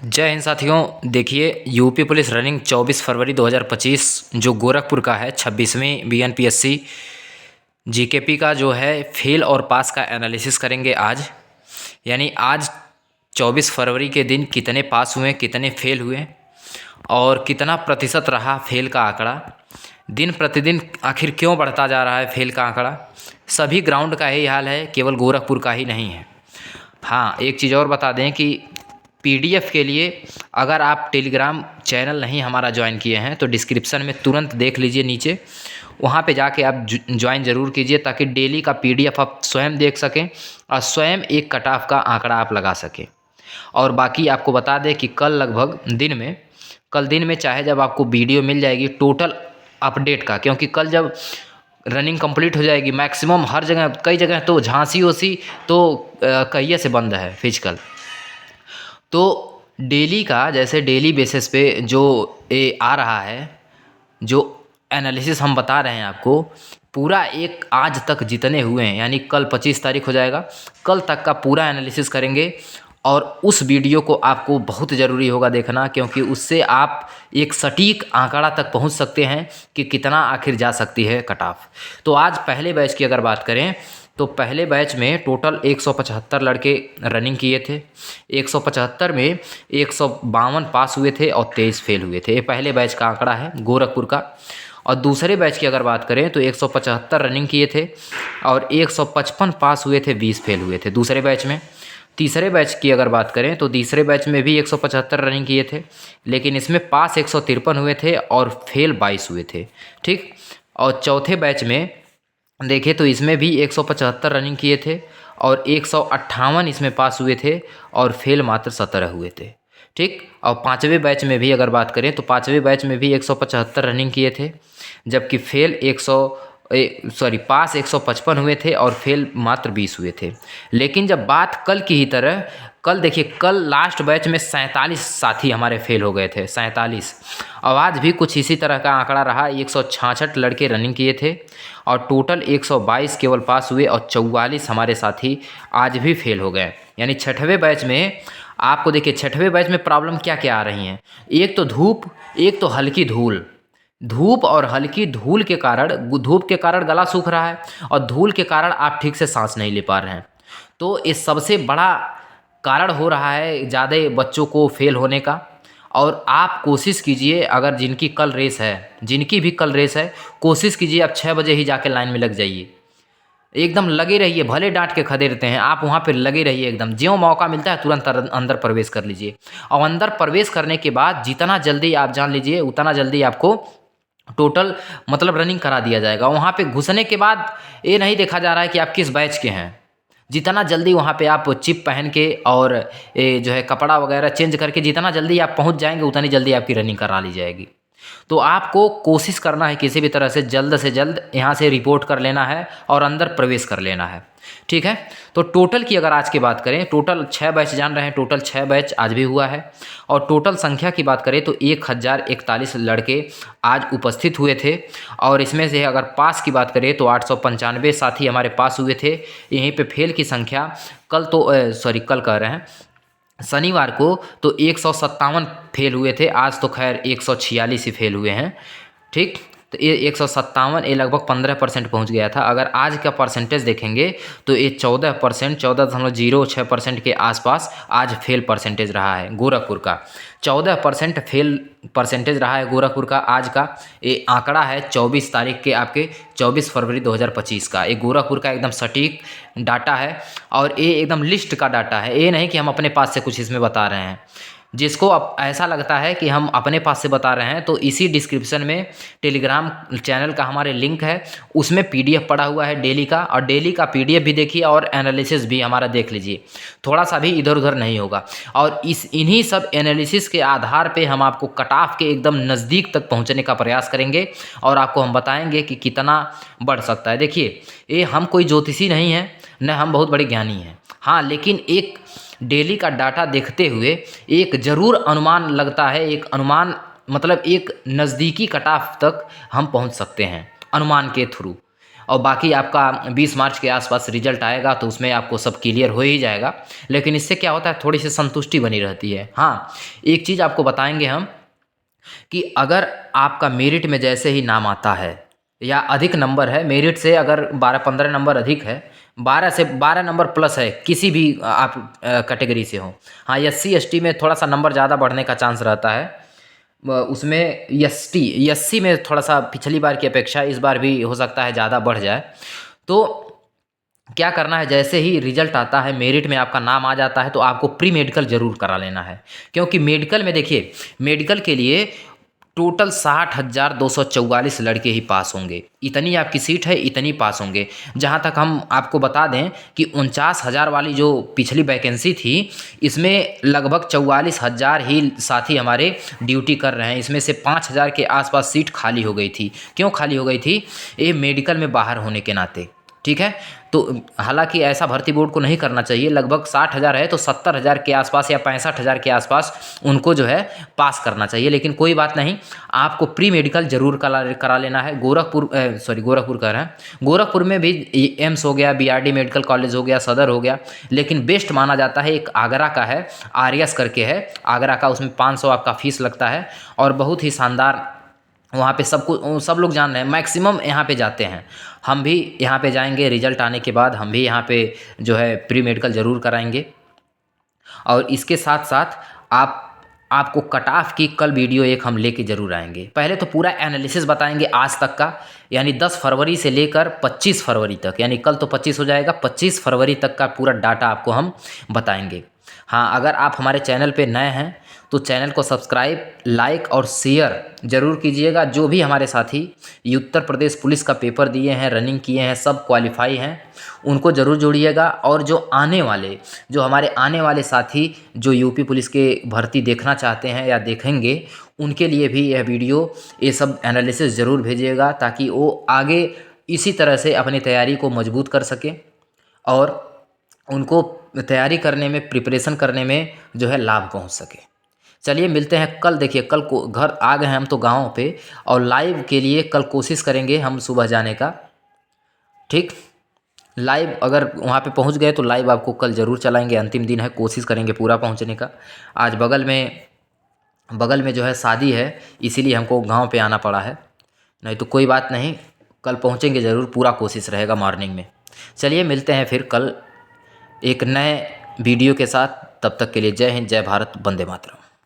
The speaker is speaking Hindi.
जय हिंद साथियों। देखिए, यूपी पुलिस रनिंग 24 फरवरी 2025 जो गोरखपुर का है 26वीं बीएनपीएससी जीकेपी का जो है फेल और पास का एनालिसिस करेंगे आज। यानी आज 24 फरवरी के दिन कितने पास हुए, कितने फेल हुए और कितना प्रतिशत रहा फेल का आंकड़ा। दिन प्रतिदिन आखिर क्यों बढ़ता जा रहा है फेल का आंकड़ा। सभी ग्राउंड का यही हाल है, केवल गोरखपुर का ही नहीं है। हाँ, एक चीज़ और बता दें कि पीडीएफ के लिए अगर आप टेलीग्राम चैनल नहीं हमारा ज्वाइन किए हैं तो डिस्क्रिप्शन में तुरंत देख लीजिए नीचे, वहाँ पे जाके आप ज्वाइन ज़रूर कीजिए ताकि डेली का पीडीएफ आप स्वयं देख सकें और स्वयं एक कट ऑफ का आंकड़ा आप लगा सकें। और बाकी आपको बता दें कि कल दिन में चाहे जब आपको वीडियो मिल जाएगी टोटल अपडेट का, क्योंकि कल जब रनिंग कंप्लीट हो जाएगी मैक्सिमम हर जगह, कई जगह तो झांसी ओसी तो कहिए से बंद है फिजिकल। तो डेली का जैसे डेली बेसिस पे जो आ रहा है, जो एनालिसिस हम बता रहे हैं आपको पूरा एक आज तक जितने हुए हैं, यानी कल 25 तारीख हो जाएगा, कल तक का पूरा एनालिसिस करेंगे। और उस वीडियो को आपको बहुत ज़रूरी होगा देखना, क्योंकि उससे आप एक सटीक आंकड़ा तक पहुंच सकते हैं कि कितना आखिर जा सकती है कट ऑफ। तो आज पहले बैच की अगर बात करें तो पहले बैच में टोटल 175 लड़के रनिंग किए थे। 175 में 152 पास हुए थे और 23 फेल हुए थे। ये पहले बैच का आंकड़ा है गोरखपुर का। और दूसरे बैच की अगर बात करें तो 175 रनिंग किए थे और 155 पास हुए थे, 20 फेल हुए थे दूसरे बैच में। तीसरे बैच की अगर बात करें तो तीसरे बैच में भी 175 रनिंग किए थे, लेकिन इसमें पास 153 हुए थे और फेल 22 हुए थे। ठीक। और चौथे बैच में देखें तो इसमें भी 175 रनिंग किए थे और 158 इसमें पास हुए थे और फेल मात्र 17 हुए थे। ठीक। और पाँचवें बैच में भी अगर बात करें तो पाँचवें बैच में भी 175 रनिंग किए थे, जबकि फेल पास 155 हुए थे और फेल मात्र 20 हुए थे। लेकिन जब बात कल की ही तरह, कल देखिए, कल लास्ट बैच में 47 साथी हमारे फेल हो गए थे, 47। और आज भी कुछ इसी तरह का आंकड़ा रहा। 166 लड़के रनिंग किए थे और टोटल 122 केवल पास हुए और 44 हमारे साथी आज भी फेल हो गए। यानी छठवें बैच में आपको देखिए, छठवें बैच में प्रॉब्लम क्या क्या आ रही हैं। एक तो धूप, एक तो हल्की धूल। धूप और हल्की धूल के कारण, धूप के कारण गला सूख रहा है और धूल के कारण आप ठीक से सांस नहीं ले पा रहे हैं। तो इस सबसे बड़ा कारण हो रहा है ज़्यादा बच्चों को फेल होने का। और आप कोशिश कीजिए, अगर जिनकी कल रेस है, जिनकी भी कल रेस है, कोशिश कीजिए आप 6 बजे ही जाके लाइन में लग जाइए। एकदम लगे रहिए, भले डांट के खदेड़ते हैं, आप वहाँ पे लगे रहिए एकदम। ज्यों मौका मिलता है तुरंत अंदर प्रवेश कर लीजिए। और अंदर प्रवेश करने के बाद जितना जल्दी आप जान लीजिए उतना जल्दी आपको टोटल मतलब रनिंग करा दिया जाएगा। वहाँ पे घुसने के बाद ये नहीं देखा जा रहा है कि आप किस बैच के हैं। जितना जल्दी वहाँ पे आप चिप पहन के और ये जो है कपड़ा वगैरह चेंज करके जितना जल्दी आप पहुँच जाएंगे उतनी जल्दी आपकी रनिंग करा ली जाएगी। तो आपको कोशिश करना है किसी भी तरह से जल्द यहाँ से रिपोर्ट कर लेना है और अंदर प्रवेश कर लेना है। ठीक है। तो टोटल की अगर आज की बात करें, टोटल 6 बैच जान रहे हैं, टोटल 6 बैच आज भी हुआ है। और टोटल संख्या की बात करें तो 1041 लड़के आज उपस्थित हुए थे। और इसमें से अगर पास की बात करें तो 895 साथी हमारे पास हुए थे। यहीं पे फेल की संख्या कल कह रहे हैं शनिवार को तो 157 फेल हुए थे। आज तो खैर 146 ही फेल हुए हैं। ठीक। तो ये 157, ये लगभग 15% पहुँच गया था। अगर आज का परसेंटेज देखेंगे तो ये 14%, 14.06% के आसपास आज फेल परसेंटेज रहा है गोरखपुर का। 14% फेल परसेंटेज रहा है गोरखपुर का आज का। ये आंकड़ा है 24 तारीख के, आपके 24 फरवरी 2025 का। ये गोरखपुर का एकदम सटीक डाटा है और ये एकदम लिस्ट का डाटा है। ये नहीं कि हम अपने पास से कुछ इसमें बता रहे हैं। जिसको अब ऐसा लगता है कि हम अपने पास से बता रहे हैं तो इसी डिस्क्रिप्शन में टेलीग्राम चैनल का हमारे लिंक है, उसमें पीडीएफ पड़ा हुआ है डेली का। और डेली का पीडीएफ भी देखिए और एनालिसिस भी हमारा देख लीजिए, थोड़ा सा भी इधर उधर नहीं होगा। और इन्हीं सब एनालिसिस के आधार पे हम आपको कट ऑफ के एकदम नज़दीक तक पहुंचने का प्रयास करेंगे और आपको हम बताएंगे कि कितना बढ़ सकता है। देखिए, ये हम कोई ज्योतिषी नहीं है, न हम बहुत बड़े ज्ञानी हैं। हाँ, लेकिन एक डेली का डाटा देखते हुए एक ज़रूर अनुमान लगता है, एक अनुमान मतलब एक नज़दीकी कट ऑफ तक हम पहुंच सकते हैं अनुमान के थ्रू। और बाकी आपका 20 मार्च के आसपास रिजल्ट आएगा तो उसमें आपको सब क्लियर हो ही जाएगा। लेकिन इससे क्या होता है, थोड़ी सी संतुष्टि बनी रहती है। हाँ, एक चीज़ आपको बताएंगे हम कि अगर आपका मेरिट में जैसे ही नाम आता है या अधिक नंबर है, मेरिट से अगर 12-15 नंबर अधिक है, 12 नंबर प्लस है, किसी भी आप कैटेगरी से हो। हाँ, SC ST में थोड़ा सा नंबर ज़्यादा बढ़ने का चांस रहता है। उसमें SC में थोड़ा सा पिछली बार की अपेक्षा इस बार भी हो सकता है ज़्यादा बढ़ जाए। तो क्या करना है, जैसे ही रिजल्ट आता है, मेरिट में आपका नाम आ जाता है, तो आपको प्री मेडिकल ज़रूर करा लेना है। क्योंकि मेडिकल में देखिए, मेडिकल के लिए टोटल 60,244 लड़के ही पास होंगे। इतनी आपकी सीट है, इतनी पास होंगे। जहाँ तक हम आपको बता दें कि 49,000 वाली जो पिछली वैकेंसी थी, इसमें लगभग 44,000 ही साथी हमारे ड्यूटी कर रहे हैं। इसमें से 5,000 के आसपास सीट खाली हो गई थी। क्यों खाली हो गई थी? ये मेडिकल में बाहर होने के नाते, ठीक है। तो हालांकि ऐसा भर्ती बोर्ड को नहीं करना चाहिए। लगभग 60,000 है तो 70,000 के आसपास या 65,000 के आसपास उनको जो है पास करना चाहिए। लेकिन कोई बात नहीं, आपको प्री मेडिकल जरूर करा लेना है। गोरखपुर कह रहे हैं, गोरखपुर में भी एम्स हो गया, BRD मेडिकल कॉलेज हो गया, सदर हो गया। लेकिन बेस्ट माना जाता है एक आगरा का है, आर्यस करके है आगरा का। उसमें 500 आपका फीस लगता है और बहुत ही शानदार वहाँ पे सब लोग जान रहे हैं, मैक्सिमम यहाँ पे जाते हैं। हम भी यहाँ पे जाएंगे, रिजल्ट आने के बाद हम भी यहाँ पे जो है प्री मेडिकल ज़रूर कराएंगे। और इसके साथ साथ आपको कट ऑफ की कल वीडियो एक हम लेके ज़रूर आएंगे। पहले तो पूरा एनालिसिस बताएंगे आज तक का, यानी 10 फरवरी से लेकर 25 फरवरी तक, यानी कल तो 25 हो जाएगा, 25 फरवरी तक का पूरा डाटा आपको हम बताएंगे। हाँ, अगर आप हमारे चैनल पे नए हैं तो चैनल को सब्सक्राइब, लाइक और शेयर ज़रूर कीजिएगा। जो भी हमारे साथी उत्तर प्रदेश पुलिस का पेपर दिए हैं, रनिंग किए हैं, सब क्वालिफाई हैं, उनको ज़रूर जोड़िएगा। और जो हमारे आने वाले साथी जो यूपी पुलिस के भर्ती देखना चाहते हैं या देखेंगे, उनके लिए भी यह वीडियो, ये सब एनालिसिस ज़रूर भेजिएगा, ताकि वो आगे इसी तरह से अपनी तैयारी को मजबूत कर सकें और उनको तैयारी करने में, प्रिपरेशन करने में जो है लाभ पहुंच सके। चलिए मिलते हैं कल। देखिए, कल को घर आ गए हैं हम तो गाँव पे, और लाइव के लिए कल कोशिश करेंगे हम सुबह जाने का। ठीक, लाइव अगर वहाँ पे पहुँच गए तो लाइव आपको कल ज़रूर चलाएंगे। अंतिम दिन है, कोशिश करेंगे पूरा पहुँचने का। आज बगल में जो है शादी है, इसीलिए हमको गांव पे आना पड़ा है। नहीं तो कोई बात नहीं, कल पहुँचेंगे ज़रूर, पूरा कोशिश रहेगा मॉर्निंग में। चलिए मिलते हैं फिर कल एक नए वीडियो के साथ। तब तक के लिए जय हिंद, जय भारत, वंदे मातरम।